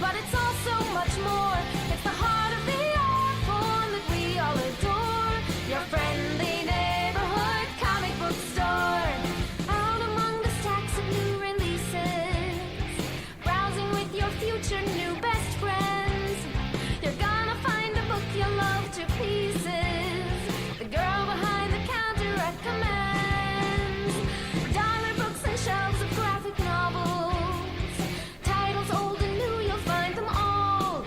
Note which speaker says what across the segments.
Speaker 1: but it's also much more. It's the heart of the art form that we all adore. Your friendly neighborhood comic book store. Out among the stacks of new releases, browsing with your future new best friends. You're gonna find a book you'll love to pieces. The girl behind the counter recommends dollar books and shelves of graphic novels. Titles old and new, you'll find them all.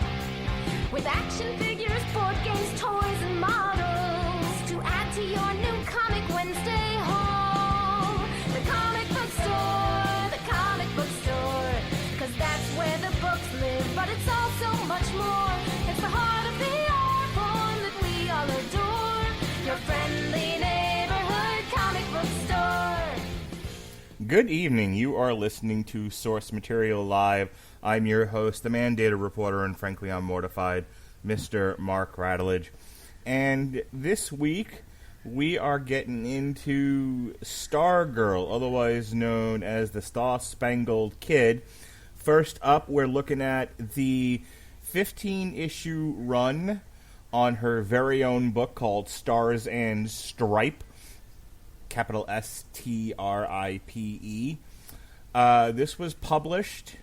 Speaker 1: With action figures, board games, toys, and models to add to your new Comic Wednesday haul. The comic book store, the comic book store. 'Cause that's where the books live, but it's also much more. It's the heart of the art form that we all adore. Your friendly neighborhood comic book store.
Speaker 2: Good evening. You are listening to Source Material Live. I'm your host, the mandated reporter, and frankly, I'm mortified, Mr. Mark Radulich. And this week, we are getting into Stargirl, otherwise known as the Star-Spangled Kid. First up, we're looking at the 15-issue run on her very own book called Stars and Stripe, capital S.T.R.I.P.E. This was published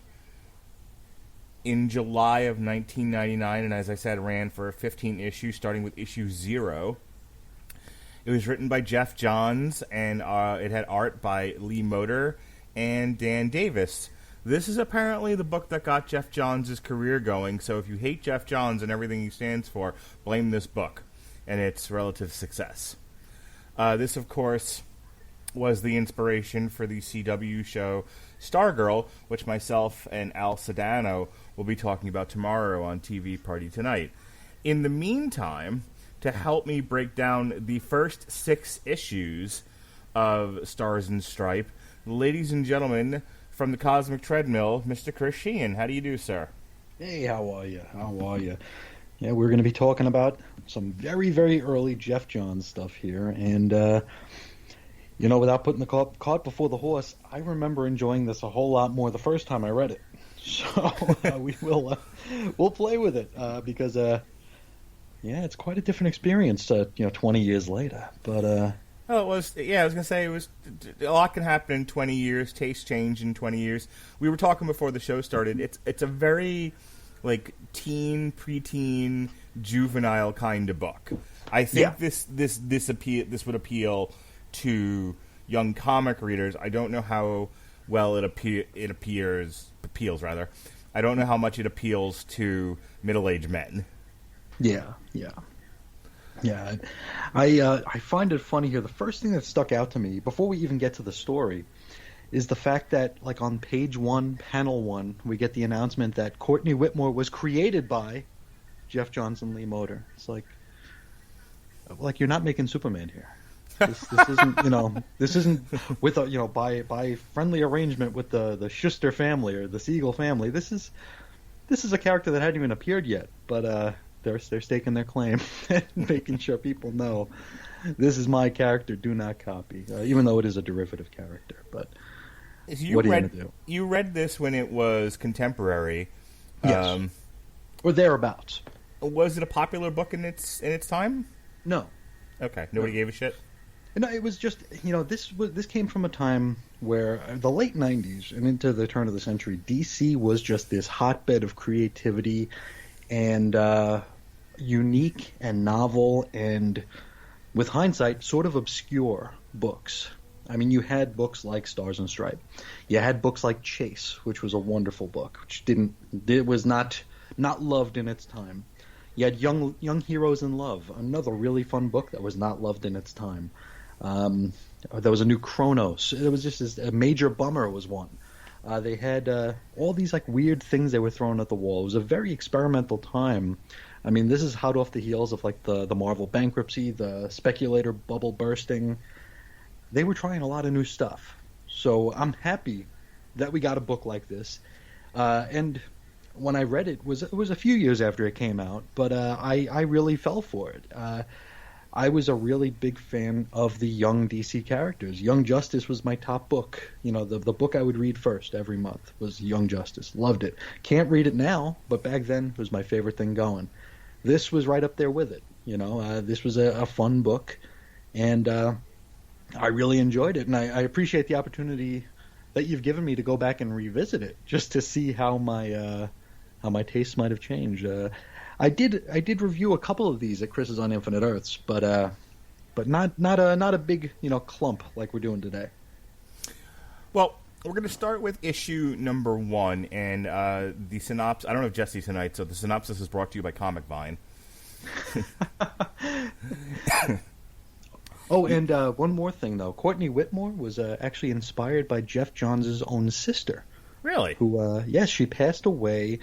Speaker 2: in July of 1999, and as I said, ran for 15 issues, starting with issue 0. It was written by Geoff Johns, and it had art by Lee Moder and Dan Davis. This is apparently the book that got Geoff Johns' career going, so if you hate Geoff Johns and everything he stands for, blame this book and its relative success. This, of course, was the inspiration for the CW show Stargirl, which myself and Al Sedano will be talking about tomorrow on TV Party Tonight. In the meantime, to help me break down the first 6 issues of Stars and Stripe, ladies and gentlemen, from the Cosmic Treadmill, Mr. Chris Sheehan. How do you do, sir?
Speaker 3: Hey, how are you? Yeah, we're going to be talking about some very, very early Geoff Johns stuff here. And, without putting the cart before the horse, I remember enjoying this a whole lot more the first time I read it. So we'll play with it because, it's quite a different experience, 20 years later. But,
Speaker 2: Oh, it was. Yeah, I was gonna say it was. A lot can happen in 20 years. Tastes change in 20 years. We were talking before the show started. It's a very teen, preteen, juvenile kind of book. I think this would appeal to young comic readers. I don't know how well it appeals. I don't know how much it appeals to middle-aged men.
Speaker 3: Yeah. I find it funny here. The first thing that stuck out to me, before we even get to the story, is the fact that, on page 1, panel 1, we get the announcement that Courtney Whitmore was created by Geoff Johns and Lee Moder. It's like you're not making Superman here. This isn't, this isn't with by friendly arrangement with the Schuster family or the Siegel family. This is a character that hadn't even appeared yet, but they're staking their claim and making sure people know this is my character, do not copy, even though it is a derivative character. But what are you going to do?
Speaker 2: You read this when it was contemporary.
Speaker 3: Yes. Or thereabouts.
Speaker 2: Was it a popular book in its time?
Speaker 3: No.
Speaker 2: Okay, nobody gave a shit?
Speaker 3: No, it was just, this came from a time where the late 90s and into the turn of the century, DC was just this hotbed of creativity and unique and novel and, with hindsight, sort of obscure books. I mean, you had books like Stars and Stripe. You had books like Chase, which was a wonderful book, which was not loved in its time. You had Young Heroes in Love, another really fun book that was not loved in its time. There was a new Chronos. It was just a Major Bummer was one. They had all these weird things they were throwing at the wall. It was a very experimental time. I mean, this is hot off the heels of the Marvel bankruptcy, the speculator bubble bursting. They were trying a lot of new stuff. So I'm happy that we got a book like this. And when I read it was a few years after it came out, but I really fell for it. I was a really big fan of the young DC characters. Young Justice was my top book. You know, the book I would read first every month was Young Justice. Loved it. Can't read it now, but back then it was my favorite thing going. This was right up there with it. You know, this was a fun book, and I really enjoyed it. And I appreciate the opportunity that you've given me to go back and revisit it just to see how my tastes might have changed. I did review a couple of these at Chris's on Infinite Earths, but not a big clump like we're doing today.
Speaker 2: Well, we're going to start with issue number 1, and the synopsis. I don't have Jesse tonight, so the synopsis is brought to you by Comic Vine.
Speaker 3: Oh, and one more thing though, Courtney Whitmore was actually inspired by Geoff Johns' own sister.
Speaker 2: Really?
Speaker 3: Who? Yes, she passed away.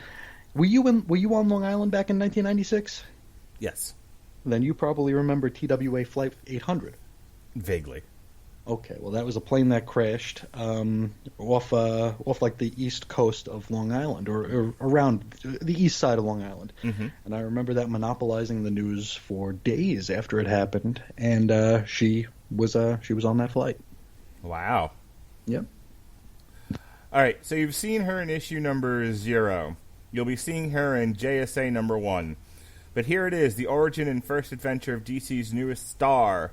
Speaker 3: Were you on Long Island back in 1996?
Speaker 2: Yes.
Speaker 3: Then you probably remember TWA Flight 800.
Speaker 2: Vaguely.
Speaker 3: Okay, well that was a plane that crashed off like the east coast of Long Island, or around the east side of Long Island.
Speaker 2: Mm-hmm.
Speaker 3: And I remember that monopolizing the news for days after it happened. And she was on that flight.
Speaker 2: Wow.
Speaker 3: Yep.
Speaker 2: All right, so you've seen her in issue number 0. You'll be seeing her in JSA number 1. But here it is, the origin and first adventure of DC's newest star.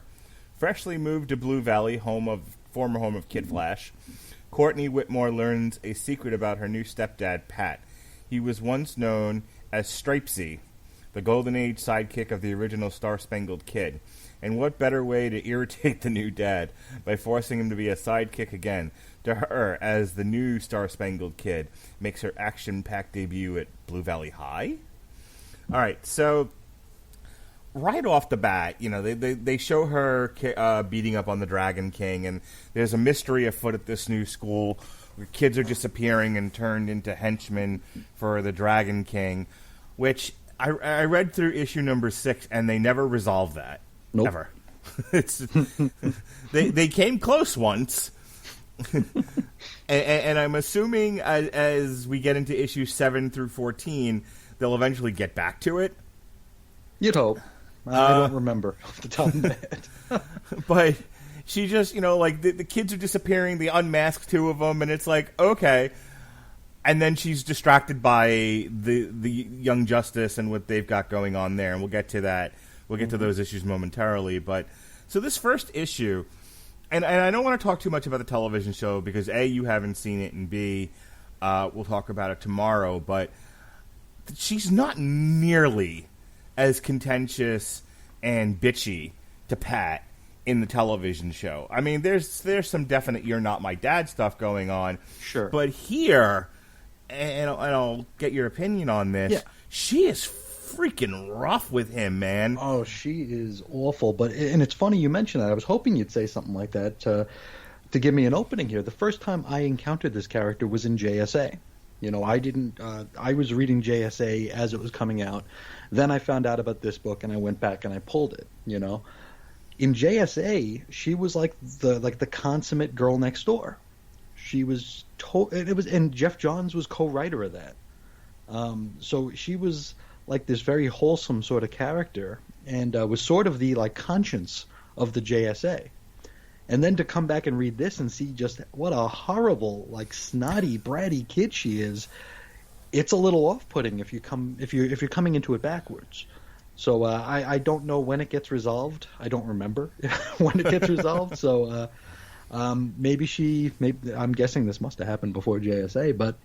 Speaker 2: Freshly moved to Blue Valley, former home of Kid Flash, Courtney Whitmore learns a secret about her new stepdad, Pat. He was once known as S.T.R.I.P.E, the Golden Age sidekick of the original Star-Spangled Kid. And what better way to irritate the new dad by forcing him to be a sidekick again to her as the new Star-Spangled Kid makes her action-packed debut at Blue Valley High? All right, so right off the bat, they show her beating up on the Dragon King, and there's a mystery afoot at this new school where kids are disappearing and turned into henchmen for the Dragon King, which I read through issue number 6, and they never resolved that.
Speaker 3: Nope.
Speaker 2: Ever. They came close once. and I'm assuming as we get into issue 7 through 14, they'll eventually get back to it.
Speaker 3: You'd hope. I don't remember off the top of my head.
Speaker 2: But she just, the kids are disappearing, they unmask 2 of them, and it's like, okay. And then she's distracted by the Young Justice and what they've got going on there, and we'll get to that. We'll get to those issues momentarily. But so this first issue, and I don't want to talk too much about the television show because A, you haven't seen it, and B, we'll talk about it tomorrow, but she's not nearly as contentious and bitchy to Pat in the television show. I mean, there's some definite "you're not my dad" stuff going on.
Speaker 3: Sure.
Speaker 2: But here, and I'll get your opinion on this,
Speaker 3: yeah.
Speaker 2: She is freaking rough with him, man.
Speaker 3: Oh, she is awful. And it's funny you mentioned that. I was hoping you'd say something like that to give me an opening here. The first time I encountered this character was in JSA. I was reading JSA as it was coming out. Then I found out about this book, and I went back and I pulled it. In JSA, she was like the consummate girl next door. She was and Geoff Johns was co-writer of that. So she was like this very wholesome sort of character, and was sort of the conscience of the JSA. And then to come back and read this and see just what a horrible, snotty, bratty kid she is, it's a little off-putting if you're coming into it backwards. So I don't know when it gets resolved. I don't remember when it gets resolved. So maybe I'm guessing this must have happened before JSA, but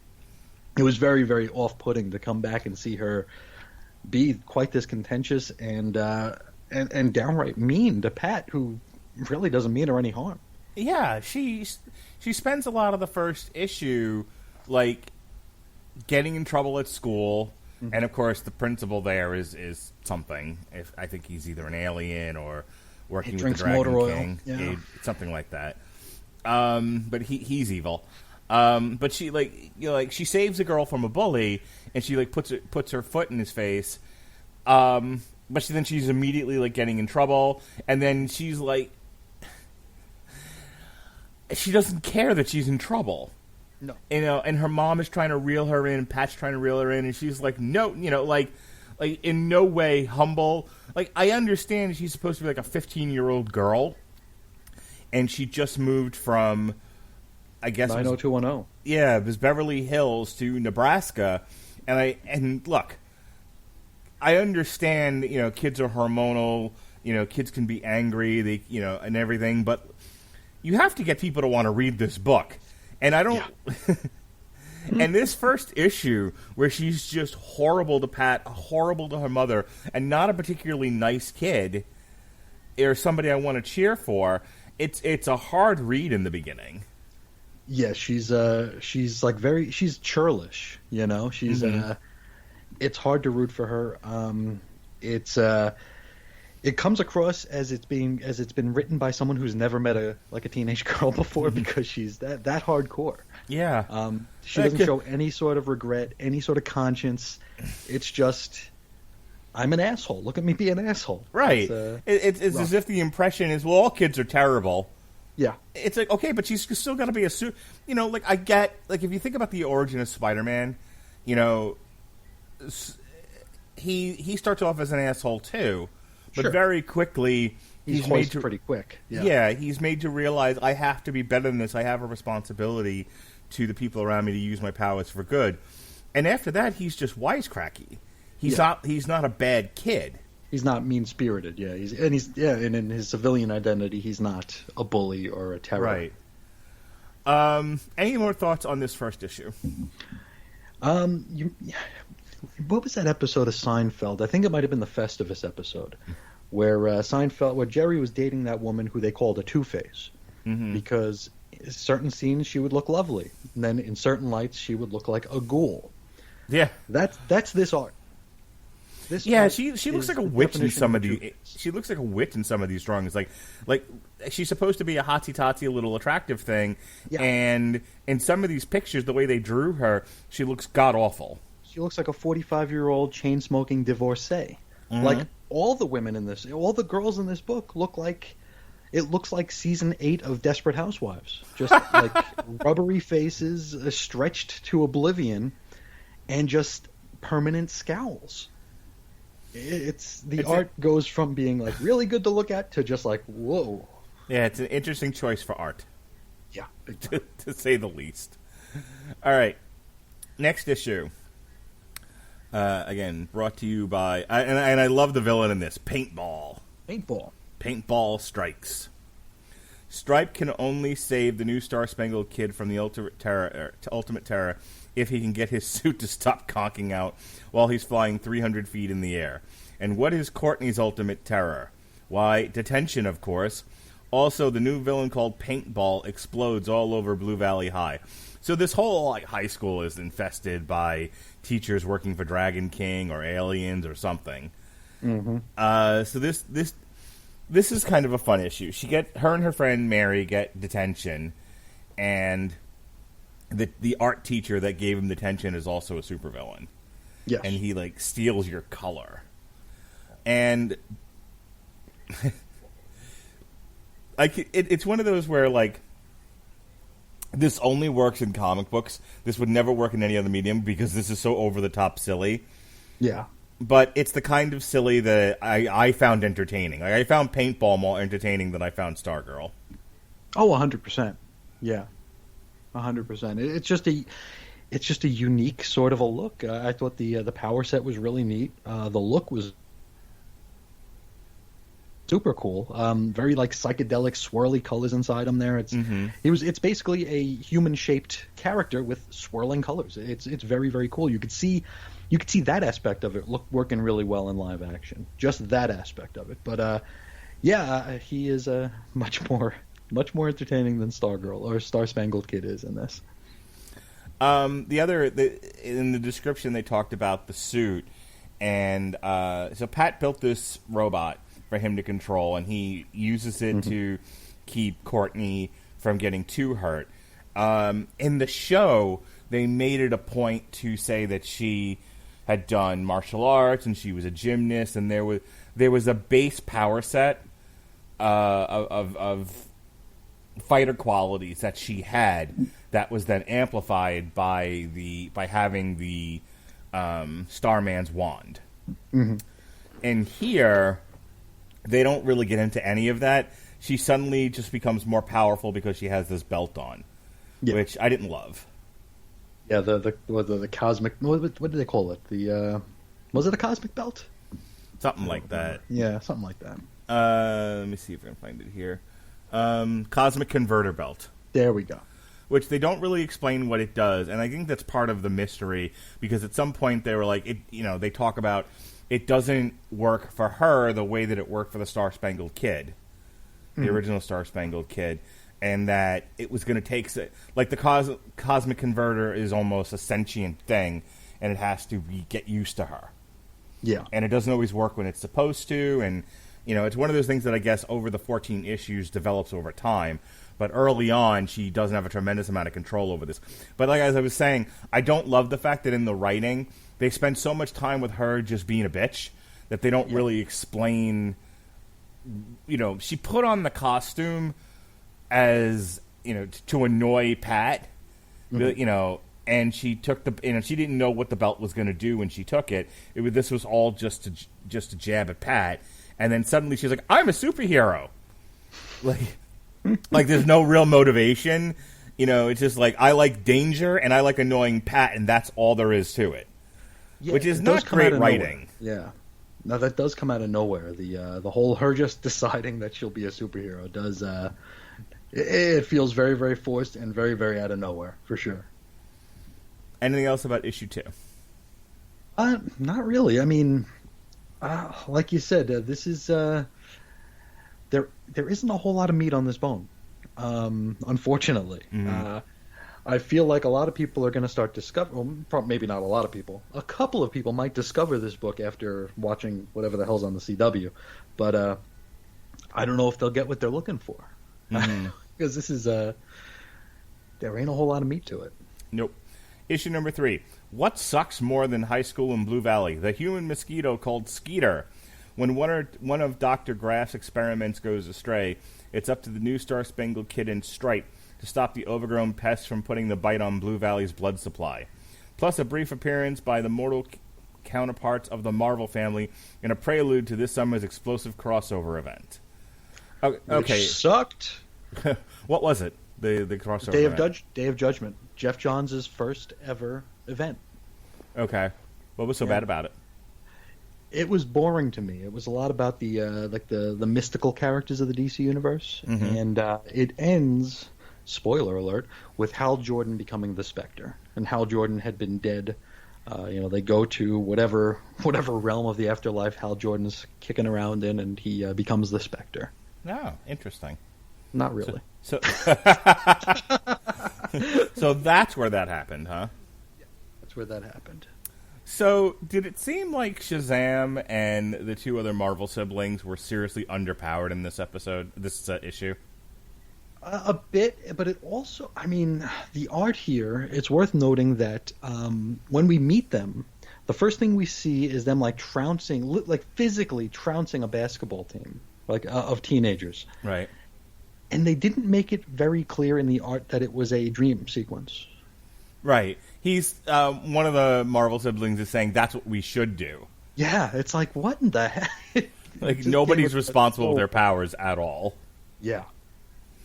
Speaker 3: it was very, very off-putting to come back and see her be quite this contentious and downright mean to Pat, who really doesn't mean her any harm.
Speaker 2: Yeah, she spends a lot of the first issue getting in trouble at school, and of course the principal there is something. I think he's either an alien or working with the Dragon King,
Speaker 3: yeah.
Speaker 2: Something like that. But he's evil. But she she saves a girl from a bully, and she puts her foot in his face. But she's immediately getting in trouble, and then she's she doesn't care that she's in trouble. No. And her mom is trying to reel her in, Pat's trying to reel her in, and she's like, no, like in no way humble. Like, I understand she's supposed to be like a 15-year-old girl, and she just moved from, I guess,
Speaker 3: 90210.
Speaker 2: yeah, it was Beverly Hills to Nebraska, and look, I understand, kids are hormonal, kids can be angry, they, and everything, but you have to get people to want to read this book, and I don't. Yeah. And this first issue, where she's just horrible to Pat, horrible to her mother, and not a particularly nice kid, or somebody I want to cheer for, it's a hard read in the beginning.
Speaker 3: Yeah, she's she's churlish, She's it's hard to root for her. It comes across as it's been written by someone who's never met a teenage girl before, because she's that hardcore.
Speaker 2: Yeah.
Speaker 3: She doesn't show any sort of regret, any sort of conscience. It's just, I'm an asshole. Look at me be an asshole.
Speaker 2: Right. It's as if the impression is, well, all kids are terrible. Yeah. It's like, okay, but she's still got to be a I get, if you think about the origin of Spider-Man, he starts off as an asshole too, but
Speaker 3: sure.
Speaker 2: Very quickly
Speaker 3: he's made to pretty quick.
Speaker 2: Yeah, he's made to realize, I have to be better than this. I have a responsibility to the people around me to use my powers for good. And after that, he's just wisecracky. He's not a bad kid.
Speaker 3: He's not mean-spirited, and in his civilian identity, he's not a bully or a terror.
Speaker 2: Right. Any more thoughts on this first issue?
Speaker 3: What was that episode of Seinfeld? I think it might have been the Festivus episode, where Jerry was dating that woman who they called a Two-Face, because in certain scenes she would look lovely, and then in certain lights she would look like a ghoul.
Speaker 2: Yeah,
Speaker 3: that's this art.
Speaker 2: She looks like a witch in some of the. She looks like a witch in some of these drawings. Like she's supposed to be a hotsy-totsy, little attractive thing, and in some of these pictures, the way they drew her, she looks god awful.
Speaker 3: She looks like a 45-year-old chain-smoking divorcee. Like all the women in this, all the girls in this book look like. It looks like season 8 of Desperate Housewives. Just like rubbery faces, stretched to oblivion, and just permanent scowls. Art goes from being like really good to look at to just like, whoa.
Speaker 2: Yeah, it's an interesting choice for art.
Speaker 3: Yeah, big
Speaker 2: time. to say the least. All right, next issue. Again, brought to you by, and I love the villain in this, Paintball. Paintball strikes. Stripe can only save the new Star-Spangled Kid from the ultimate terror if he can get his suit to stop conking out while he's flying 300 feet in the air. And what is Courtney's ultimate terror? Why, detention, of course. Also, the new villain called Paintball explodes all over Blue Valley High. So this whole high school is infested by teachers working for Dragon King or aliens or something. So this is kind of a fun issue. Her and her friend Mary get detention, and the art teacher that gave him detention is also a supervillain.
Speaker 3: Yes.
Speaker 2: And he steals your color. And it's one of those where this only works in comic books. This would never work in any other medium because this is so over the top silly.
Speaker 3: Yeah.
Speaker 2: But it's the kind of silly that I found entertaining. I found Paintball more entertaining than I found Stargirl.
Speaker 3: Oh, 100%. Yeah, 100%. It's just a unique sort of a look. I thought the power set was really neat. The look was super cool. Very psychedelic, swirly colors inside him. There, it's basically a human-shaped character with swirling colors. It's very, very cool. You could see that aspect of it working really well in live action. Just that aspect of it. But he is much more entertaining than Stargirl or Star-Spangled Kid is in this.
Speaker 2: In the description they talked about the suit, and so Pat built this robot for him to control, and he uses it to keep Courtney from getting too hurt. In the show, they made it a point to say that she had done martial arts and she was a gymnast, and there was a base power set of fighter qualities that she had that was then amplified by having the Starman's wand.
Speaker 3: Mm-hmm.
Speaker 2: And here, they don't really get into any of that. She suddenly just becomes more powerful because she has this belt on, which I didn't love.
Speaker 3: Yeah, the cosmic. What did they call it? Was it a cosmic belt?
Speaker 2: Something like that.
Speaker 3: Yeah, something like that.
Speaker 2: Let me see if I can find it here. Cosmic Converter Belt.
Speaker 3: There we go.
Speaker 2: Which they don't really explain what it does, and I think that's part of the mystery, because at some point they were like, they talk about it doesn't work for her the way that it worked for the Star-Spangled Kid, the original Star-Spangled Kid, and that it was going to take, like the Cosmic Converter is almost a sentient thing, and it has to get used to her.
Speaker 3: Yeah.
Speaker 2: And it doesn't always work when it's supposed to, and it's one of those things that I guess over the 14 issues develops over time. But early on, she doesn't have a tremendous amount of control over this. But like as I was saying, I don't love the fact that in the writing, they spend so much time with her just being a bitch that they don't really explain. She put on the costume as, to annoy Pat, and she took she didn't know what the belt was going to do when she took it. This was all just to jab at Pat. And then suddenly she's like, I'm a superhero. Like there's no real motivation. It's just like, I like danger and I like annoying Pat, and that's all there is to it.
Speaker 3: Yeah,
Speaker 2: which is
Speaker 3: it
Speaker 2: not great writing.
Speaker 3: Yeah. Now that does come out of nowhere. The whole her just deciding that she'll be a superhero does it feels very, very forced and very, very out of nowhere, for sure.
Speaker 2: Anything else about issue 2?
Speaker 3: Not really. I mean, like you said, this is there isn't a whole lot of meat on this bone, unfortunately.
Speaker 2: Mm-hmm.
Speaker 3: I feel like a lot of people are going to start maybe not a lot of people. A couple of people might discover this book after watching whatever the hell's on the CW, but I don't know if they'll get what they're looking for, because this is there ain't a whole lot of meat to it.
Speaker 2: Nope. Issue number 3. What sucks more than high school in Blue Valley? The human mosquito called Skeeter. When one of Dr. Graff's experiments goes astray, it's up to the new Star-Spangled Kid and S.T.R.I.P.E. to stop the overgrown pest from putting the bite on Blue Valley's blood supply. Plus a brief appearance by the mortal counterparts of the Marvel family in a prelude to this summer's explosive crossover event. Okay.
Speaker 3: Which sucked.
Speaker 2: What was it? The crossover event?
Speaker 3: Day of Judgment. Geoff Johns' first ever event.
Speaker 2: Okay. What was so bad about it?
Speaker 3: It was boring to me. It was a lot about the mystical characters of the DC universe, and it ends, spoiler alert, with Hal Jordan becoming the Spectre. And Hal Jordan had been dead. They go to whatever realm of the afterlife Hal Jordan's kicking around in, and he becomes the Spectre.
Speaker 2: Oh, interesting.
Speaker 3: Not really.
Speaker 2: So that's where that happened, huh?
Speaker 3: Yeah, that's where that happened.
Speaker 2: So, did it seem like Shazam and the two other Marvel siblings were seriously underpowered in this issue?
Speaker 3: A bit, but it also, the art here, it's worth noting that when we meet them, the first thing we see is them physically trouncing a basketball team, of teenagers.
Speaker 2: Right.
Speaker 3: And they didn't make it very clear in the art that it was a dream sequence.
Speaker 2: Right. He's one of the Marvel siblings is saying that's what we should do.
Speaker 3: Yeah, it's like, what in the heck?
Speaker 2: Nobody's responsible for their powers at all.
Speaker 3: Yeah,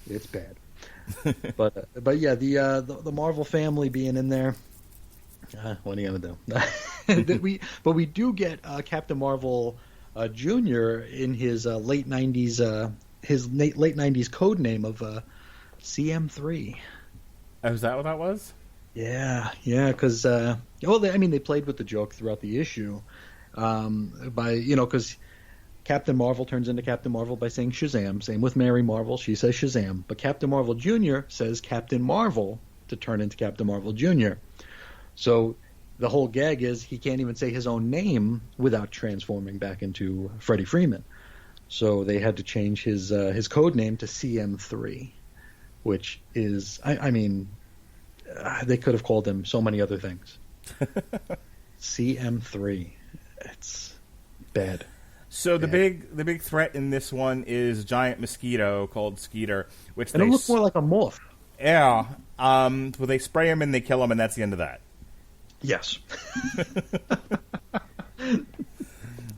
Speaker 3: it's bad. but yeah, the Marvel family being in there, what are you gonna do? we do get Captain Marvel Jr. in his late '90s late '90s code name of CM3.
Speaker 2: Oh, is that what that was?
Speaker 3: Yeah, because they played with the joke throughout the issue, because Captain Marvel turns into Captain Marvel by saying Shazam. Same with Mary Marvel, she says Shazam, but Captain Marvel Jr. says Captain Marvel to turn into Captain Marvel Jr. So the whole gag is he can't even say his own name without transforming back into Freddie Freeman. So they had to change his code name to CM3, which is they could have called him so many other things. CM3. It's bad.
Speaker 2: So the big threat in this one is a giant mosquito called Skeeter, which
Speaker 3: it looks more like a moth.
Speaker 2: Yeah. Well, they spray him and they kill him, and that's the end of that.
Speaker 3: Yes.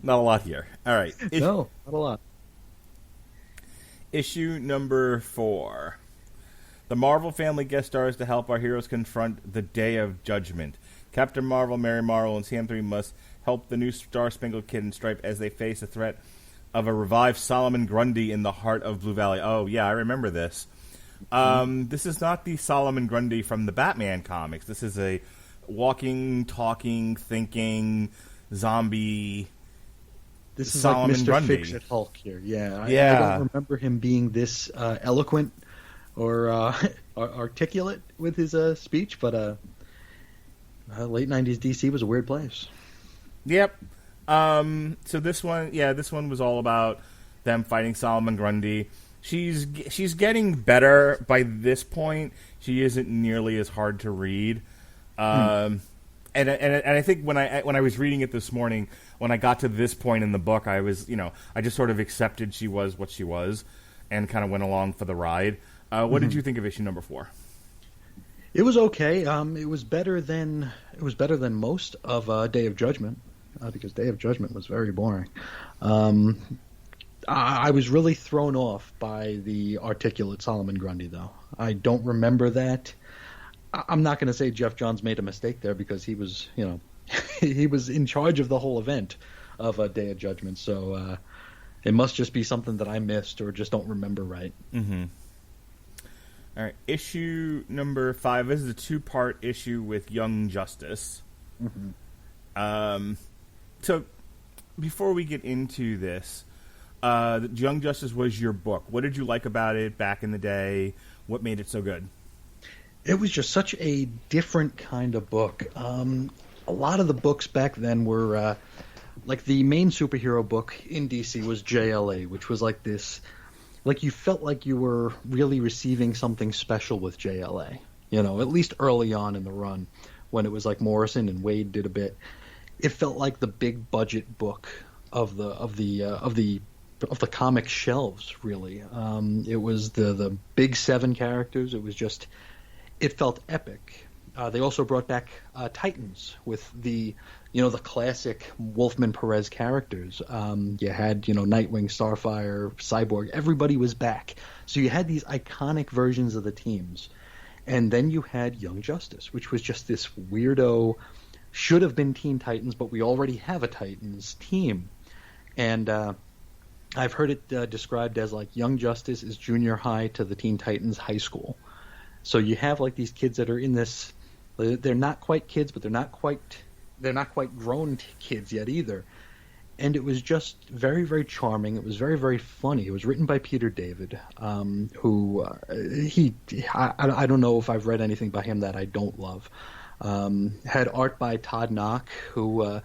Speaker 2: Not a lot here. All right.
Speaker 3: No, not a lot.
Speaker 2: Issue number 4. The Marvel family guest stars to help our heroes confront the Day of Judgment. Captain Marvel, Mary Marvel, and Sam 3 must help the new Star-Spangled Kid and Stripe as they face the threat of a revived Solomon Grundy in the heart of Blue Valley. Oh, yeah, I remember this. This is not the Solomon Grundy from the Batman comics. This is a walking, talking, thinking zombie.
Speaker 3: This is
Speaker 2: Solomon
Speaker 3: like Mr.
Speaker 2: Grundy.
Speaker 3: Fix-It Hulk here. Yeah, I don't remember him being this eloquent or articulate with his speech, but late 90s DC was a weird place.
Speaker 2: Yep. So this one was all about them fighting Solomon Grundy. She's getting better by this point. She isn't nearly as hard to read. And I think when I was reading it this morning, when I got to this point in the book, I was, I just sort of accepted she was what she was, and kind of went along for the ride. What did you think of issue number 4?
Speaker 3: It was okay. It was better than most of Day of Judgment, because Day of Judgment was very boring. I was really thrown off by the articulate Solomon Grundy, though. I don't remember that. I'm not going to say Geoff Johns made a mistake there, because he was, he was in charge of the whole event of Day of Judgment. So it must just be something that I missed or just don't remember right.
Speaker 2: Mm-hmm. All right, issue number 5. This is a 2-part issue with Young Justice. Mm-hmm. So before we get into this, Young Justice was your book. What did you like about it back in the day? What made it so good?
Speaker 3: It was just such a different kind of book. A lot of the books back then were like the main superhero book in DC was JLA, which was like this. Like, you felt like you were really receiving something special with JLA, at least early on in the run, when it was like Morrison and Wade did a bit. It felt like the big budget book of the comic shelves, really. It was the big 7 characters. It felt epic. They also brought back Titans with the classic Wolfman Perez characters. You had, Nightwing, Starfire, Cyborg. Everybody was back. So you had these iconic versions of the teams. And then you had Young Justice, which was just this weirdo, should have been Teen Titans, but we already have a Titans team. And I've heard it described as like Young Justice is junior high to the Teen Titans high school. So you have like these kids that are in this. They're not quite kids, but they're not quite grown kids yet either. And it was just very, very charming. It was very, very funny. It was written by Peter David, who I don't know if I've read anything by him that I don't love. Had art by Todd Knock, who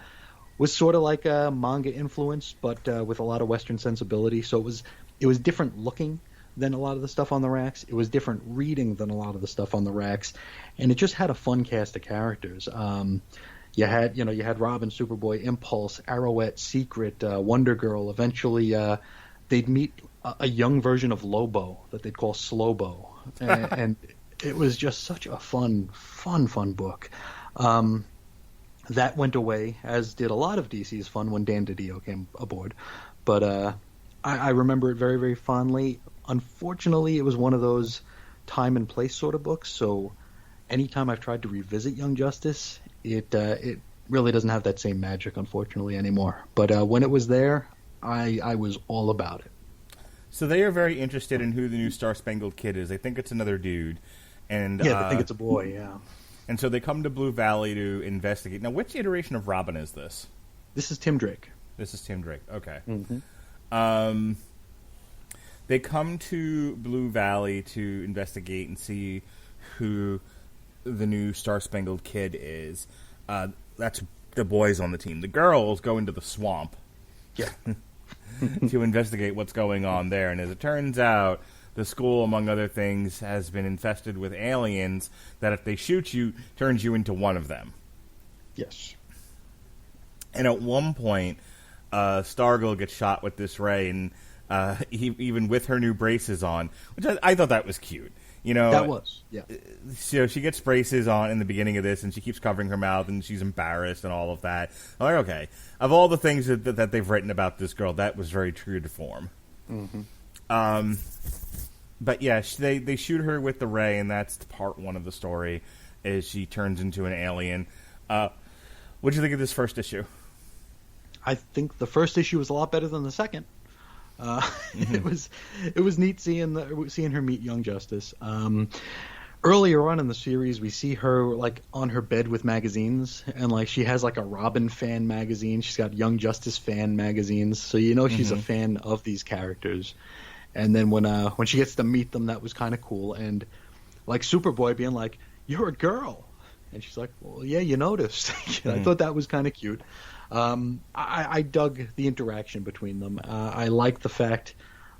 Speaker 3: was sort of like a manga influence, but with a lot of Western sensibility. So it was different looking than a lot of the stuff on the racks. It was different reading than a lot of the stuff on the racks, and it just had a fun cast of characters. You had Robin, Superboy, Impulse, Arrowette, Secret, Wonder Girl. Eventually, they'd meet a young version of Lobo that they'd call Slowbo, and it was just such a fun book. That went away, as did a lot of DC's fun when Dan DiDio came aboard. But I remember it very, very fondly. Unfortunately, it was one of those time and place sort of books, so anytime I've tried to revisit Young Justice, it really doesn't have that same magic, unfortunately, anymore. But when it was there, I was all about it.
Speaker 2: So they are very interested in who the new Star-Spangled Kid is. They think it's another dude. And
Speaker 3: yeah, they think it's a boy, yeah.
Speaker 2: And so they come to Blue Valley to investigate. Now, which iteration of Robin is this?
Speaker 3: This is Tim Drake.
Speaker 2: This is Tim Drake, okay.
Speaker 3: Mm-hmm.
Speaker 2: They come to Blue Valley to investigate and see who the new Star-Spangled Kid is. That's the boys on the team. The girls go into the swamp
Speaker 3: yeah.
Speaker 2: to investigate what's going on there. And as it turns out, the school, among other things, has been infested with aliens that if they shoot you, turns you into one of them.
Speaker 3: Yes.
Speaker 2: And at one point, Stargirl gets shot with this ray, and even with her new braces on, which I thought that was cute. You know,
Speaker 3: That was, yeah.
Speaker 2: So she gets braces on in the beginning of this, and she keeps covering her mouth, and she's embarrassed and all of that. I'm like, okay, of all the things that they've written about this girl, that was very true to form.
Speaker 3: Mm-hmm.
Speaker 2: But yeah, they shoot her with the ray, and that's part one of the story, is she turns into an alien. What did you think of this first issue?
Speaker 3: I think the first issue was a lot better than the second. It was neat seeing her meet Young Justice. Earlier on in the series, we see her like on her bed with magazines, and like she has like a Robin fan magazine. She's got Young Justice fan magazines, so you know she's a fan of these characters. And then when she gets to meet them, that was kind of cool. And like Superboy being like, "You're a girl," and she's like, "Well, yeah, you noticed." I thought that was kind of cute. I dug the interaction between them. I like the fact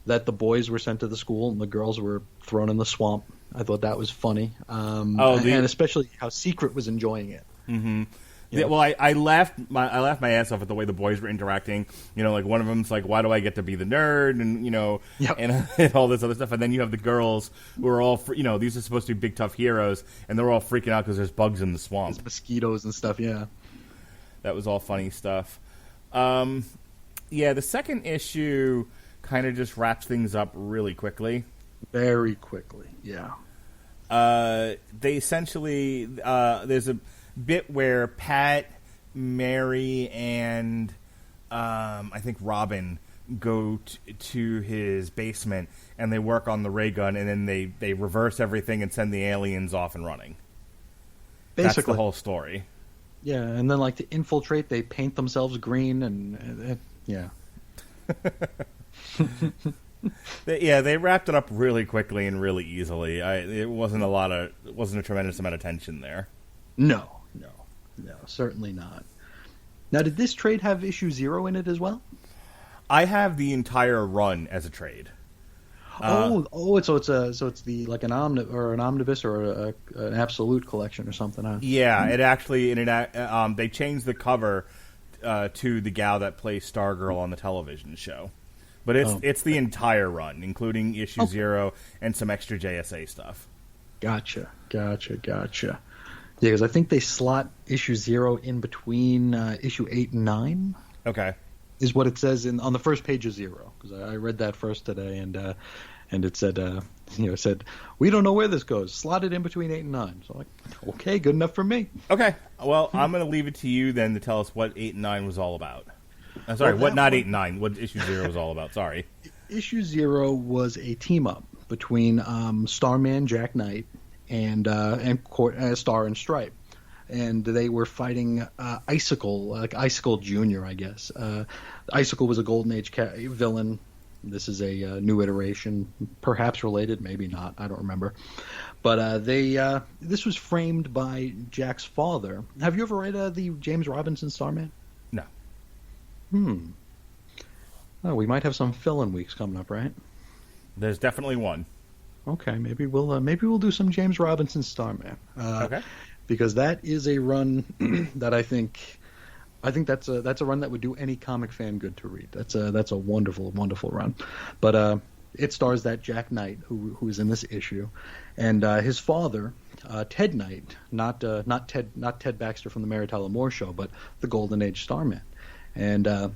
Speaker 3: that the boys were sent to the school and the girls were thrown in the swamp. I thought that was funny. And especially how Secret was enjoying it.
Speaker 2: Mm-hmm. Yeah, well, I laughed my ass off at the way the boys were interacting. You know, like one of them's like, "Why do I get to be the nerd?" And you know, and all this other stuff. And then you have the girls who are all, these are supposed to be big tough heroes, and they're all freaking out because there's bugs in the swamp,
Speaker 3: there's mosquitoes and stuff. Yeah,
Speaker 2: that was all funny stuff. Yeah, the second issue kind of just wraps things up really quickly.
Speaker 3: Very quickly, yeah.
Speaker 2: They essentially there's a bit where Pat, Mary, and I think Robin go to his basement and they work on the ray gun, and then they reverse everything and send the aliens off and running.
Speaker 3: Basically,
Speaker 2: that's the whole story.
Speaker 3: Yeah, and then like to infiltrate, they paint themselves green, and yeah.
Speaker 2: They wrapped it up really quickly and really easily. It wasn't a tremendous amount of tension there.
Speaker 3: No, certainly not. Now, did this trade have issue 0 in it as well?
Speaker 2: I have the entire run as a trade.
Speaker 3: So it's the like an omnibus or an absolute collection or something, huh?
Speaker 2: Yeah, it actually they changed the cover to the gal that plays Stargirl on the television show. But it's the entire run, including issue 0 and some extra JSA stuff. Gotcha.
Speaker 3: Yeah, because I think they slot issue 0 in between issue 8 and 9.
Speaker 2: Okay.
Speaker 3: Is what it says on the first page of 0. Because I read that first today, and it said, it said, "We don't know where this goes. Slot it in between 8 and 9. So I'm like, okay, good enough for me.
Speaker 2: Okay. Well, I'm going to leave it to you then to tell us what 8 and 9 was all about. I'm sorry, what 8 and 9? What issue 0 was all about? Sorry.
Speaker 3: Issue 0 was a team-up between Starman, Jack Knight, and Star and Stripe. And they were fighting Icicle, like Icicle Jr., I guess. Icicle was a Golden Age villain. This is a new iteration, perhaps related, maybe not. I don't remember. But this was framed by Jack's father. Have you ever read the James Robinson Starman?
Speaker 2: No.
Speaker 3: Oh, we might have some fill-in weeks coming up, right? There's
Speaker 2: definitely one.
Speaker 3: Okay, maybe we'll do some James Robinson Starman.
Speaker 2: Okay.
Speaker 3: Because that is a run that I think that's a run that would do any comic fan good to read. That's a wonderful, wonderful run. But it stars that Jack Knight who's in this issue, and his father, Ted Knight, not Ted Baxter from the Mary Tyler Moore Show, but the Golden Age Starman. And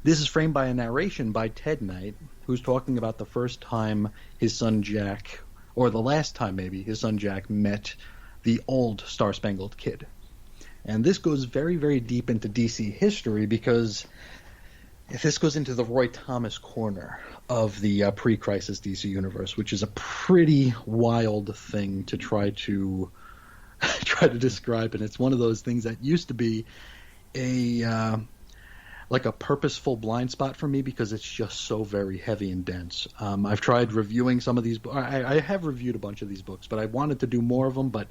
Speaker 3: this is framed by a narration by Ted Knight, who's talking about the first time his son Jack, or the last time maybe, his son Jack met the old Star-Spangled Kid. And this goes very, very deep into DC history, because if this goes into the Roy Thomas corner of the pre-crisis DC universe, which is a pretty wild thing to try to describe. And it's one of those things that used to be like a purposeful blind spot for me, because it's just so very heavy and dense. I've tried reviewing some of these. I have reviewed a bunch of these books, but I wanted to do more of them. But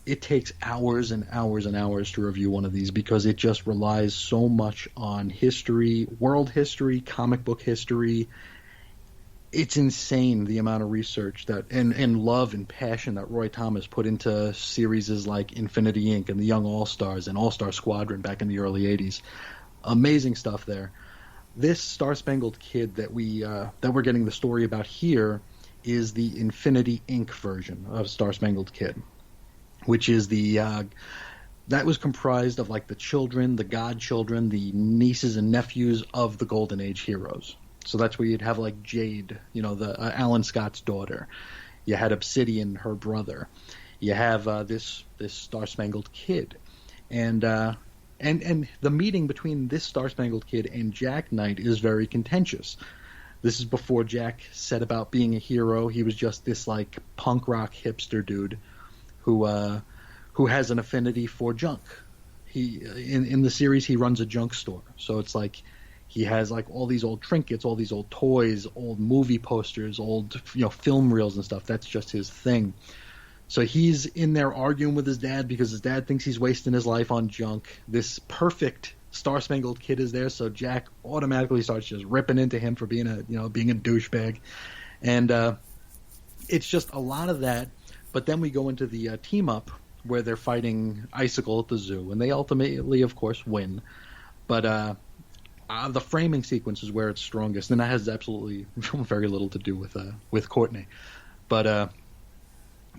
Speaker 3: it takes hours and hours and hours to review one of these, because it just relies so much on history, world history, comic book history. It's insane the amount of research that and love and passion that Roy Thomas put into series like Infinity Inc. and the Young All-Stars and All-Star Squadron back in the early 80s. Amazing stuff there. This Star-Spangled Kid that we're getting the story about here is the Infinity Inc. version of Star Spangled Kid, which is that was comprised of like the children, the godchildren, the nieces and nephews of the Golden Age heroes. So that's where you'd have like Jade, the Alan Scott's daughter. You had Obsidian, her brother. You have this Star Spangled Kid, and the meeting between this Star Spangled Kid and Jack Knight is very contentious. This is before Jack set about being a hero. He was just this like punk rock hipster dude who has an affinity for junk. He in the series he runs a junk store, so it's like he has like all these old trinkets, all these old toys, old movie posters, old film reels and stuff. That's just his thing. So he's in there arguing with his dad because his dad thinks he's wasting his life on junk. This perfect Star Spangled Kid is there, so Jack automatically starts just ripping into him for being a douchebag, and it's just a lot of that. But then we go into the team up where they're fighting Icicle at the zoo, and they ultimately, of course, win. But the framing sequence is where it's strongest, and that has absolutely very little to do with Courtney. But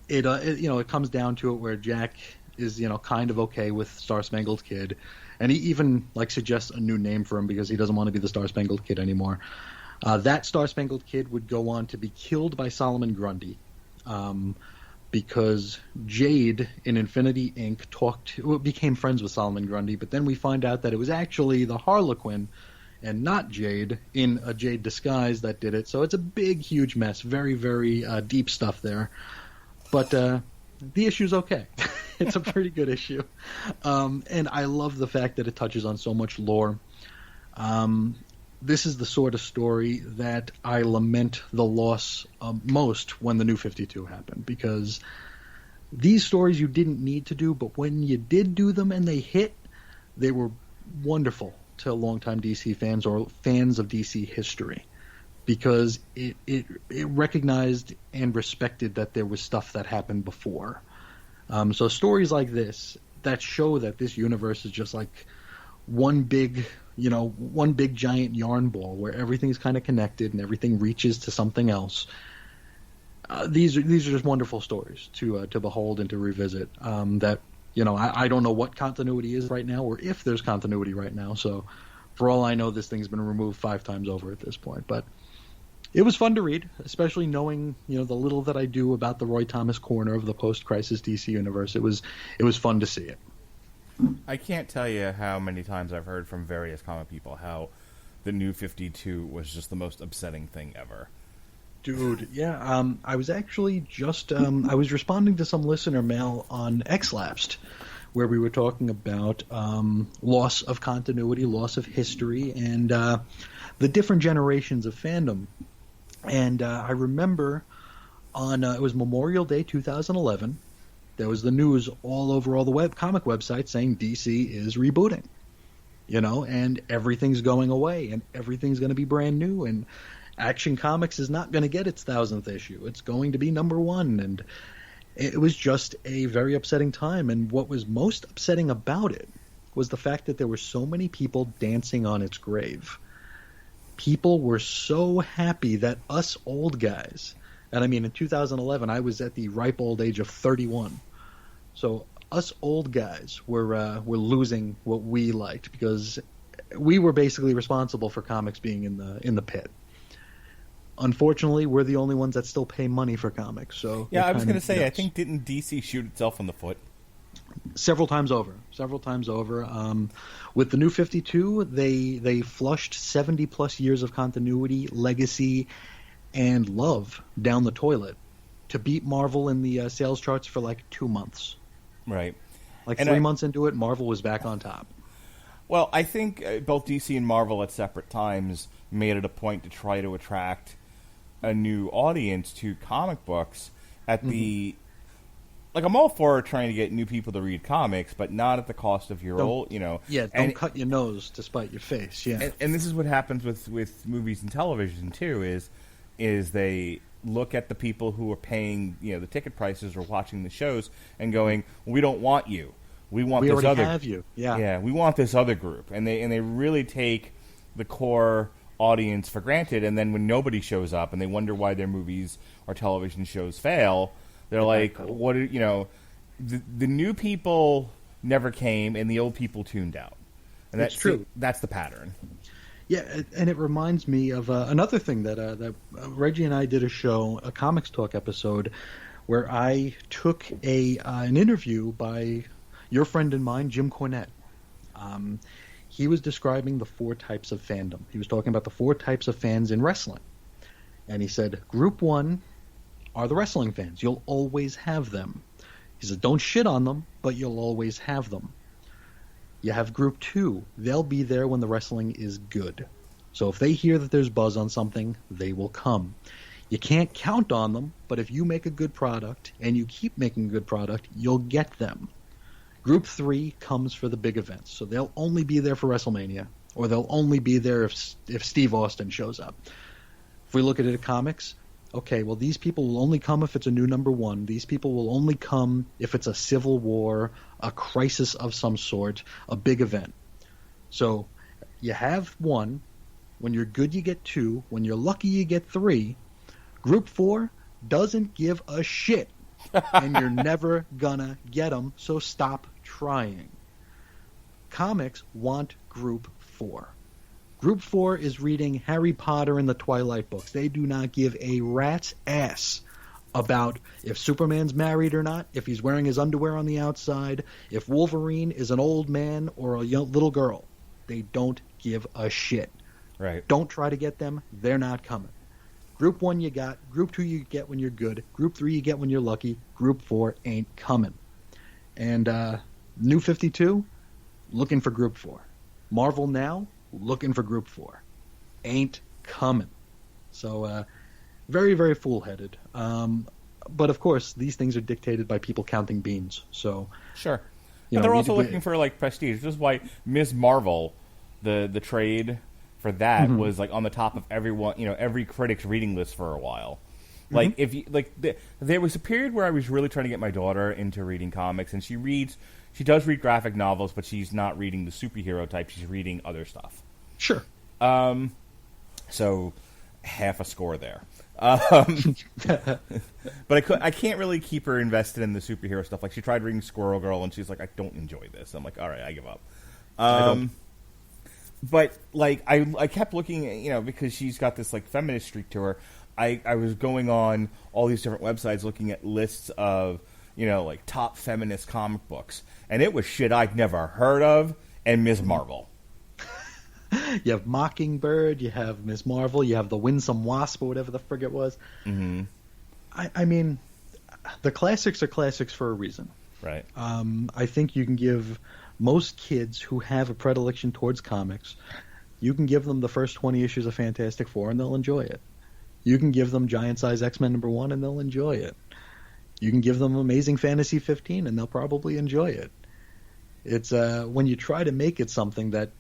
Speaker 3: it comes down to it where Jack is kind of okay with Star Spangled Kid, and he even like suggests a new name for him because he doesn't want to be the Star Spangled Kid anymore. That Star Spangled Kid would go on to be killed by Solomon Grundy, because Jade in Infinity Inc. became friends with Solomon Grundy, but then we find out that it was actually the Harlequin and not Jade in a Jade disguise that did it. So it's a big, huge mess. Very, very deep stuff there. But the issue's okay. It's a pretty good issue. And I love the fact that it touches on so much lore. This is the sort of story that I lament the loss most when the New 52 happened, because these stories you didn't need to do, but when you did do them and they hit, they were wonderful to longtime DC fans or fans of DC history, because it recognized and respected that there was stuff that happened before. So stories like this that show that this universe is just like one big giant yarn ball where everything's kind of connected and everything reaches to something else. These are just wonderful stories to behold and to revisit. That I don't know what continuity is right now, or if there's continuity right now. So, for all I know, this thing's been removed 5 times over at this point. But it was fun to read, especially knowing the little that I do about the Roy Thomas corner of the post-crisis DC universe. It was fun to see it.
Speaker 2: I can't tell you how many times I've heard from various comic people how the New 52 was just the most upsetting thing ever.
Speaker 3: Dude, yeah. I was actually just I was responding to some listener mail on X-Lapsed, where we were talking about loss of continuity, loss of history, and the different generations of fandom. And I remember on it was Memorial Day 2011. There was the news all over all the comic websites saying DC is rebooting, and everything's going away and everything's going to be brand new, and Action Comics is not going to get its 1000th issue. It's going to be number 1, and it was just a very upsetting time. And what was most upsetting about it was the fact that there were so many people dancing on its grave. People were so happy that us old guys, and I mean in 2011 I was at the ripe old age of 31. So us old guys were losing what we liked, because we were basically responsible for comics being in the pit. Unfortunately, we're the only ones that still pay money for comics. So
Speaker 2: yeah, I was going to say, I think didn't DC shoot itself in the foot
Speaker 3: several times over? With the New 52, they flushed 70 plus years of continuity, legacy, and love down the toilet to beat Marvel in the sales charts for like 2 months.
Speaker 2: Right.
Speaker 3: Like 3 months into it, Marvel was back on top.
Speaker 2: Well, I think both DC and Marvel at separate times made it a point to try to attract a new audience to comic books at the... Like, I'm all for trying to get new people to read comics, but not at the cost of your old,
Speaker 3: Yeah, don't cut your nose to spite your face, yeah.
Speaker 2: And this is what happens with movies and television, too, is they look at the people who are paying, the ticket prices or watching the shows and going, we don't want you. We want this other...
Speaker 3: have you. Yeah.
Speaker 2: Yeah, we want this other group. And they really take the core audience for granted, and then when nobody shows up and they wonder why their movies or television shows fail, they're like, what are, you know, the new people never came and the old people tuned out. And that's true. That's the pattern.
Speaker 3: Yeah, and it reminds me of another thing that Reggie and I did a show, a Comics Talk episode, where I took an interview by your friend and mine, Jim Cornette. He was describing the 4 types of fandom. He was talking about the 4 types of fans in wrestling. And he said, Group 1 are the wrestling fans. You'll always have them. He said, don't shit on them, but you'll always have them. You have Group 2. They'll be there when the wrestling is good. So if they hear that there's buzz on something, they will come. You can't count on them, but if you make a good product and you keep making a good product, you'll get them. Group 3 comes for the big events, so they'll only be there for WrestleMania, or they'll only be there if Steve Austin shows up. If we look at it at comics, okay, well, these people will only come if it's a new number 1. These people will only come if it's a civil war, a crisis of some sort, a big event. So you have 1. When you're good, you get 2. When you're lucky, you get 3. Group 4 doesn't give a shit, and you're never gonna get them, so stop trying. Comics want Group 4. Group 4 is reading Harry Potter and the Twilight books. They do not give a rat's ass about if Superman's married or not, if he's wearing his underwear on the outside, if Wolverine is an old man or a young, little girl. They don't give a shit.
Speaker 2: Right.
Speaker 3: Don't try to get them. They're not coming. Group 1 you got. Group 2 you get when you're good. Group 3 you get when you're lucky. Group 4 ain't coming. And New 52, looking for Group 4. Marvel Now, looking for Group 4. Ain't coming. So very, very fool-headed. But, of course, these things are dictated by people counting beans. So
Speaker 2: sure. But they're also looking for, like, prestige. This is why Ms. Marvel, the trade for that was like on the top of everyone, you know, every critic's reading list for a while. Like if you there was a period where I was really trying to get my daughter into reading comics, and she does read graphic novels, but she's not reading the superhero type. She's reading other stuff.
Speaker 3: Sure.
Speaker 2: So half a score there. But I can't really keep her invested in the superhero stuff. Like she tried reading Squirrel Girl, and she's like, I don't enjoy this. I'm like, all right, I give up. But, like, I kept looking, you know, because she's got this, like, feminist streak to her. I was going on all these different websites looking at lists of, you know, like, top feminist comic books. And it was shit I'd never heard of, and Ms. Marvel.
Speaker 3: You have Mockingbird, you have Ms. Marvel, you have the Winsome Wasp, or whatever the frig it was. Mm-hmm. I mean, the classics are classics for a reason.
Speaker 2: Right.
Speaker 3: I think you can give most kids who have a predilection towards comics, you can give them the first 20 issues of Fantastic Four and they'll enjoy it. You can give them Giant Size X-Men #1 and they'll enjoy it. You can give them Amazing Fantasy 15 and they'll probably enjoy it. It's when you try to make it something that,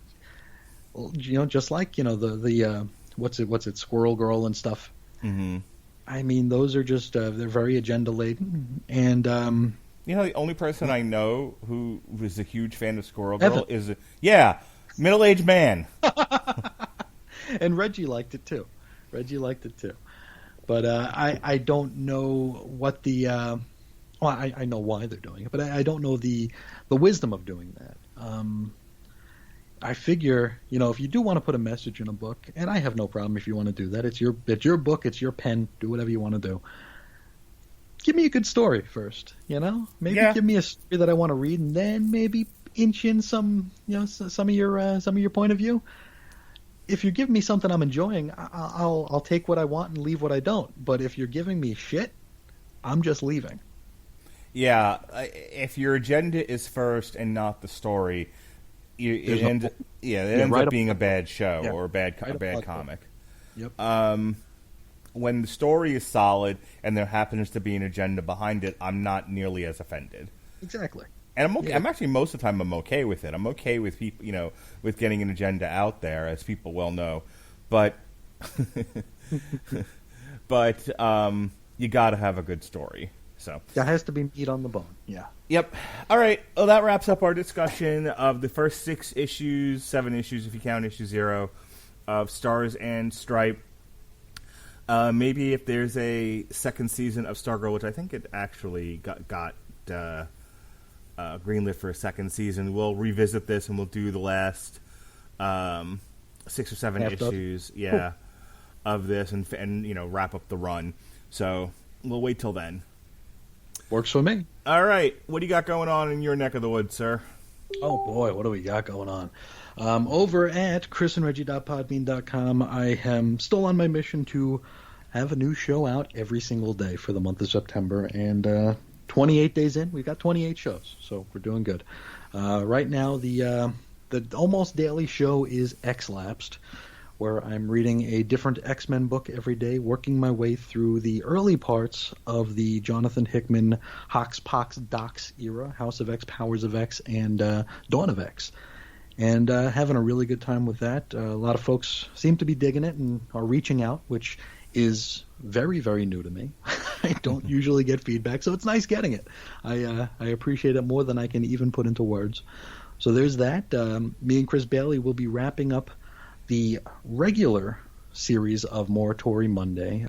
Speaker 3: you know, just like, you know, the what's it, Squirrel Girl and stuff. Mm-hmm. I mean, those are just they're very agenda laden, and
Speaker 2: you know, the only person I know who was a huge fan of Squirrel Girl is middle-aged man.
Speaker 3: And Reggie liked it too. But I don't know what the well, I know why they're doing it, but I don't know the wisdom of doing that. I figure, you know, if you do want to put a message in a book, and I have no problem if you want to do that. It's your book, it's your pen. Do whatever you want to do. Give me a good story first, you know? Maybe give me a story that I want to read, and then maybe inch in some, you know, some of your point of view. If you give me something I'm enjoying, I'll take what I want and leave what I don't. But if you're giving me shit, I'm just leaving.
Speaker 2: Yeah, if your agenda is first and not the story, it ends up being a bad show or a bad comic.
Speaker 3: Yep.
Speaker 2: When the story is solid and there happens to be an agenda behind it, I'm not nearly as offended.
Speaker 3: Exactly.
Speaker 2: And I'm okay. I'm actually, most of the time, I'm okay with it. I'm okay with people, you know, with getting an agenda out there, as people well know. But, you got to have a good story. So
Speaker 3: that has to be meat on the bone. Yeah.
Speaker 2: Yep. All right. Well, that wraps up our discussion of the first 7 issues if you count issue 0 of Stars and Stripe. Maybe if there's a second season of Stargirl, which I think it actually got greenlit for a second season, we'll revisit this and we'll do the last 6 or 7 issues, cool, of this and wrap up the run. So we'll wait till then.
Speaker 3: Works for me.
Speaker 2: All right, what do you got going on in your neck of the woods, sir?
Speaker 3: Oh boy, what do we got going on? Over at chrisandreggie.podbean.com, I am still on my mission to have a new show out every single day for the month of September, and 28 days in, we've got 28 shows, so we're doing good. Right now, the almost daily show is X-Lapsed, where I'm reading a different X-Men book every day, working my way through the early parts of the Jonathan Hickman Hox Pox Docs era, House of X, Powers of X, and Dawn of X. And having a really good time with that. A lot of folks seem to be digging it and are reaching out, which is very, very new to me. I don't usually get feedback, so it's nice getting it. I appreciate it more than I can even put into words. So there's that. Me and Chris Bailey will be wrapping up the regular series of Morituri Monday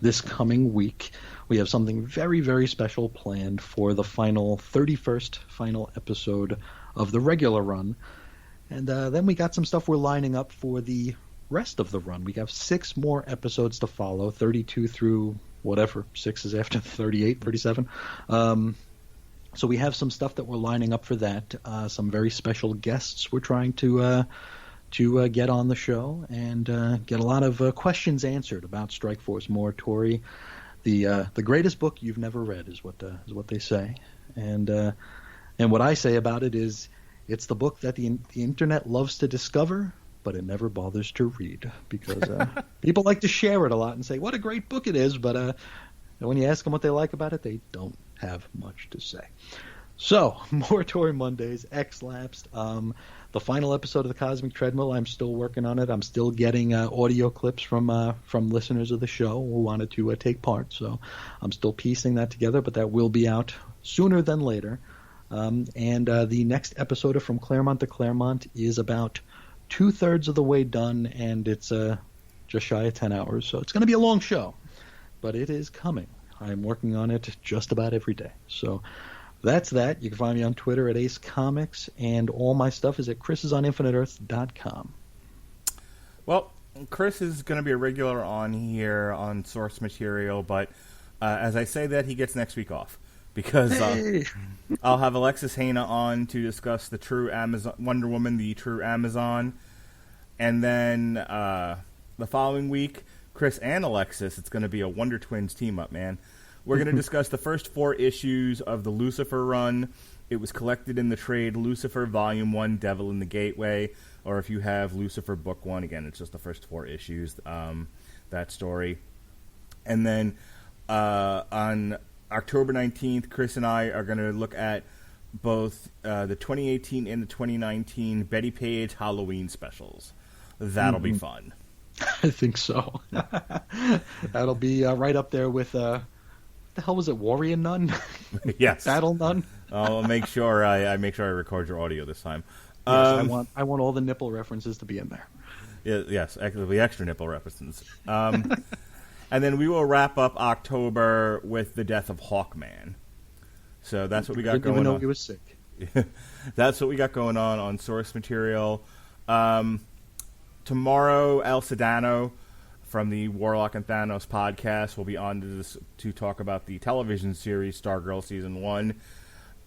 Speaker 3: this coming week. We have something very, very special planned for the 31st final episode of the regular run. And then we got some stuff we're lining up for the rest of the run. We have 6 more episodes to follow, 32 through whatever, 6 is after 38, 37. So we have some stuff that we're lining up for that, some very special guests we're trying to get on the show and get a lot of questions answered about Strikeforce Morituri, the greatest book you've never read is what they say, and what I say about it is it's the book that the internet loves to discover, but it never bothers to read because people like to share it a lot and say what a great book it is, but when you ask them what they like about it, they don't have much to say. So, Morituri Mondays, X-Lapsed. The final episode of the Cosmic Treadmill, I'm still working on it. I'm still getting audio clips from listeners of the show who wanted to take part. So I'm still piecing that together, but that will be out sooner than later. And the next episode of From Claremont to Claremont is about 2/3 of the way done, and it's just shy of 10 hours. So it's going to be a long show, but it is coming. I'm working on it just about every day. So that's that. You can find me on Twitter at Ace Comics, and all my stuff is at chrisisoninfiniteearths.com.
Speaker 2: Well, Chris is going to be a regular on here on Source Material, but as I say that, he gets next week off because I'll have Alexis Haina on to discuss the true Amazon Wonder Woman, the true Amazon, and then the following week, Chris and Alexis, it's going to be a Wonder Twins team up, man. We're going to discuss the first 4 issues of the Lucifer run. It was collected in the trade Lucifer Volume 1, Devil in the Gateway, or if you have Lucifer Book 1, again, it's just the first 4 issues, that story. And then on October 19th, Chris and I are going to look at both the 2018 and the 2019 Betty Page Halloween specials. That'll be fun.
Speaker 3: I think so. That'll be right up there with... the hell was it, Warrior Nun?
Speaker 2: Yes.
Speaker 3: Battle Nun?
Speaker 2: I'll make sure I record your audio this time.
Speaker 3: Yes, I want all the nipple references to be in there.
Speaker 2: Yes, the extra nipple references. And then we will wrap up October with the Death of Hawkman. So that's what we got going on.
Speaker 3: Even though he was sick.
Speaker 2: That's what we got going on Source Material. Tomorrow, El Sedano from the Warlock and Thanos podcast will be on to talk about the television series Stargirl Season 1.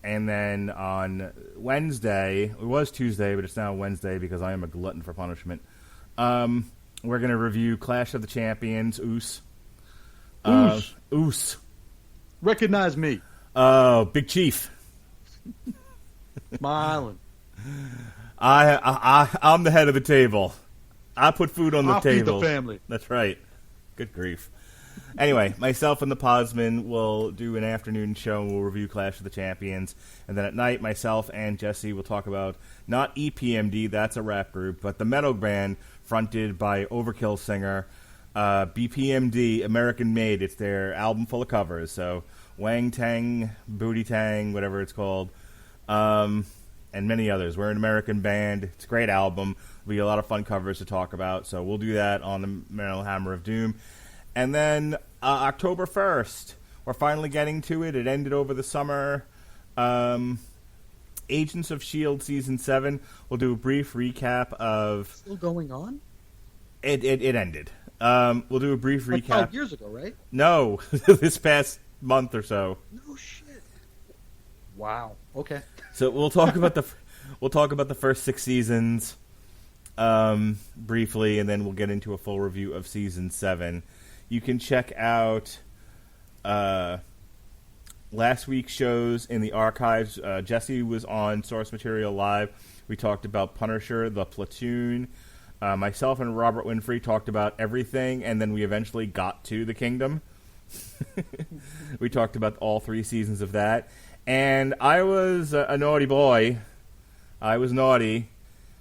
Speaker 2: And then on Wednesday, it was Tuesday, but it's now Wednesday because I am a glutton for punishment. We're going to review Clash of the Champions, Oos. Oos.
Speaker 3: Recognize me.
Speaker 2: Oh, Big Chief.
Speaker 3: Smiling.
Speaker 2: I'm the head of the table. I put food on the table.
Speaker 3: Feed the family.
Speaker 2: That's right. Good grief. Anyway, myself and the Podsman will do an afternoon show and we'll review Clash of the Champions. And then at night, myself and Jesse will talk about not EPMD, that's a rap group, but the metal band fronted by Overkill singer BPMD, American Made. It's their album full of covers. So Wang Tang, Booty Tang, whatever it's called. And and many others. We're an American band. It's a great album. We get a lot of fun covers to talk about, so we'll do that on the Metal Hammer of Doom. And then October 1st, we're finally getting to it. It ended over the summer. Agents of S.H.I.E.L.D. Season 7. We'll do a brief recap of...
Speaker 3: Still going on?
Speaker 2: It ended. We'll do a brief recap.
Speaker 3: 5 years ago, right?
Speaker 2: No, this past month or so.
Speaker 3: No shit. Wow. Okay.
Speaker 2: So we'll talk about the first 6 seasons briefly, and then we'll get into a full review of Season 7. You can check out last week's shows in the archives. Jesse was on Source Material Live. We talked about Punisher, The Platoon. Myself and Robert Winfrey talked about everything, and then we eventually got to The Kingdom. We talked about all 3 seasons of that. And I was a naughty boy. I was naughty,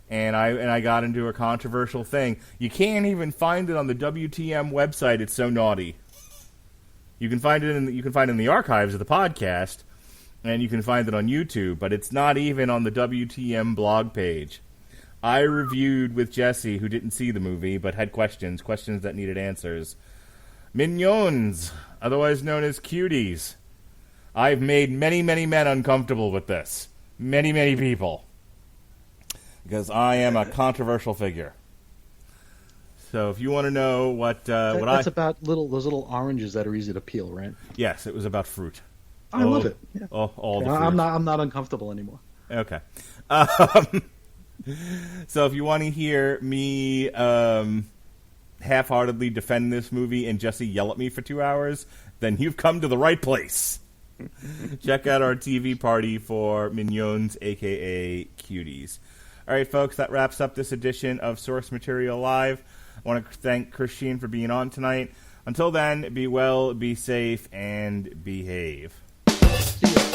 Speaker 2: and I got into a controversial thing. You can't even find it on the WTM website. It's so naughty. You can find it in the archives of the podcast, and you can find it on YouTube. But it's not even on the WTM blog page. I reviewed with Jesse, who didn't see the movie but had questions that needed answers. Mignons, otherwise known as cuties. I've made many, many men uncomfortable with this. Many, many people. Because I am a controversial figure. So if you want to know that's
Speaker 3: about those little oranges that are easy to peel, right?
Speaker 2: Yes, it was about fruit.
Speaker 3: I love it. Yeah.
Speaker 2: All the fruit.
Speaker 3: I'm not uncomfortable anymore.
Speaker 2: Okay. So if you want to hear me half-heartedly defend this movie and Jesse yell at me for 2 hours, then you've come to the right place. Check out our TV party for Mignons, a.k.a. Cuties. All right, folks, that wraps up this edition of Source Material Live. I want to thank Chris Sheehan for being on tonight. Until then, be well, be safe, and behave.
Speaker 3: See ya.